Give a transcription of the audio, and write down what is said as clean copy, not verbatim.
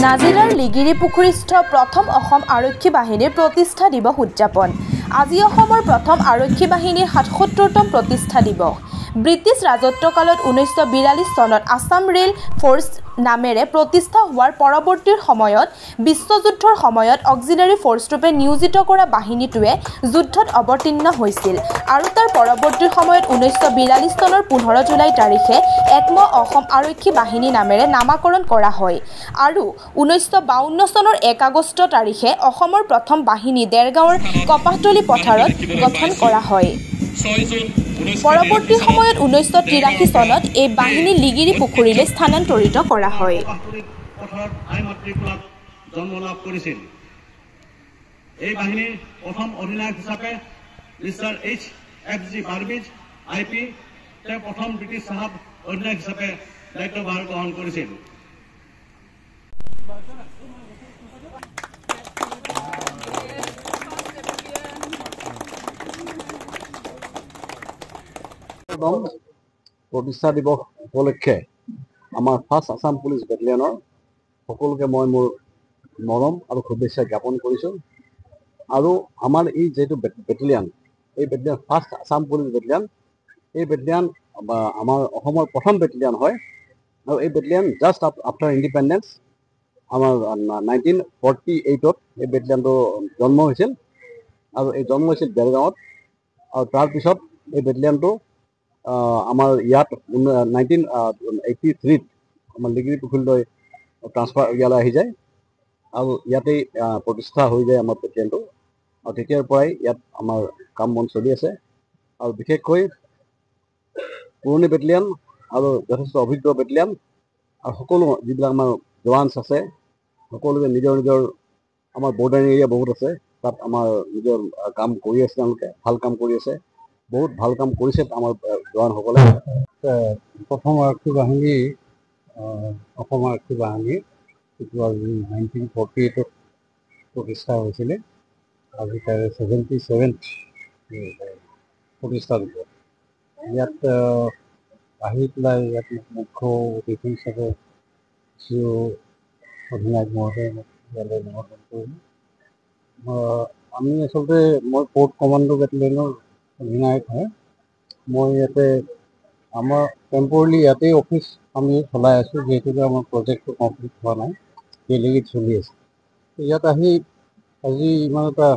নাজিৰাৰ লিগিৰি পুখুৰীস্থ প্ৰথম অসম আৰক্ষী বাহিনীৰ প্ৰতিষ্ঠা দিৱস উদযাপন। আজি অসমৰ প্ৰথম আৰক্ষী বাহিনীৰ ৭৭তম প্ৰতিষ্ঠা দিৱস। ব্ৰিটিছ ৰাজত্বকালত ১৯৪২ চনত আছাম ৰেল ফ'ৰ্চ নামেৰে প্ৰতিষ্ঠা হোৱাৰ পৰৱৰ্তী সময়ত বিশ্বযুদ্ধৰ সময়ত অক্সিলাৰী ফ'ৰ্চৰূপে নিয়োজিত কৰা বাহিনীটোৱে যুদ্ধত অৱতীৰ্ণ হৈছিল আৰু তাৰ পৰৱৰ্তী সময়ত ১৯৪২ চনৰ ১৫ জুলাই তাৰিখে একম অসম আৰক্ষী বাহিনী নামেৰে নামাকৰণ কৰা হয় আৰু ১৯৫২ চনৰ ১ আগষ্ট তাৰিখে অসমৰ প্ৰথম বাহিনী দেৰগাঁৱৰ কপাহতলী পথাৰত গঠন কৰা হয়। পৰৱৰ্তী সময়ত ১৯৮৩ চনত এই বাহিনী লিগিৰি পুখুৰীলৈ স্থানান্তৰিত কৰা হয়। এই বাহিনীৰ প্ৰথম অধিনায়ক হিচাপে মিষ্টাৰ H.F.G. বাৰ্বিজ IP তেওঁ প্ৰথম ব্ৰিটিছ চাহাব অধিনায়ক হিচাপে দায়িত্বভাৰ গ্ৰহণ কৰিছিল। প্ৰতিষ্ঠা দিৱস উপলক্ষে আমাৰ ফাৰ্ষ্ট আছাম পুলিচ বেটেলিয়নৰ সকলোকে মই মোৰ মৰম আৰু শুভেচ্ছা জ্ঞাপন কৰিছোঁ। আৰু আমাৰ এই যিটো বেটেলিয়ন, এই battalion first Assam police battalion, এই বেটেলিয়ন আমাৰ অসমৰ প্ৰথম বেটেলিয়ন হয় আৰু এই বেটেলিয়ন জাষ্ট আফটাৰ ইণ্ডিপেণ্ডেঞ্চ আমাৰ 1948ত এই বেটেলিয়নটো জন্ম হৈছিল আৰু এই জন্ম হৈছিল দেৰগাঁৱত আৰু তাৰপিছত এই বেটেলিয়নটো আমাৰ ইয়াত 1983ত আমাৰ লিগিৰি পুখুৰীলৈ ট্ৰান্সফাৰ ইয়ালৈ আহি যায় আৰু ইয়াতেই প্ৰতিষ্ঠা হৈ যায় আমাৰ বেটেলিয়নটো আৰু তেতিয়াৰ পৰাই ইয়াত আমাৰ কাম বন চলি আছে আৰু বিশেষকৈ পুৰণি বেটেলিয়ন আৰু যথেষ্ট অভিজ্ঞ বেটেলিয়ন আৰু সকলো যিবিলাক আমাৰ জোৱানছ আছে সকলোকে নিজৰ নিজৰ আমাৰ বৰ্ডাৰিং এৰিয়া বহুত আছে, তাত আমাৰ নিজৰ কাম কৰি আছে, তেওঁলোকে ভাল কাম কৰি আছে, বহুত ভাল কাম কৰিছে আমাৰ জোৱানসকলে। প্ৰথম আৰক্ষী বাহিনী অসম আৰক্ষী বাহিনী 1948ত প্ৰতিষ্ঠা হৈছিলে। আজি তাৰ 77th প্ৰতিষ্ঠা দিৱস। ইয়াত আহি পেলাই ইয়াত মুখ্য অতিথি হিচাপে অধিনায়ক মহোদয় ইয়ালৈ নিমন্ত্ৰণ কৰিলোঁ। আমি আচলতে মই ফ'ৰ্থ কমাণ্ডো বেটেলিয়নৰ অধিনায়ক হয়। মই ইয়াতে আমাৰ টেম্পৰলি ইয়াতেই অফিচ আমি চলাই আছোঁ, যিহেতুকে আমাৰ প্ৰজেক্টটো কমপ্লিট হোৱা নাই, ডেলিগেট চলি আছে। ইয়াত আহি আজি ইমান এটা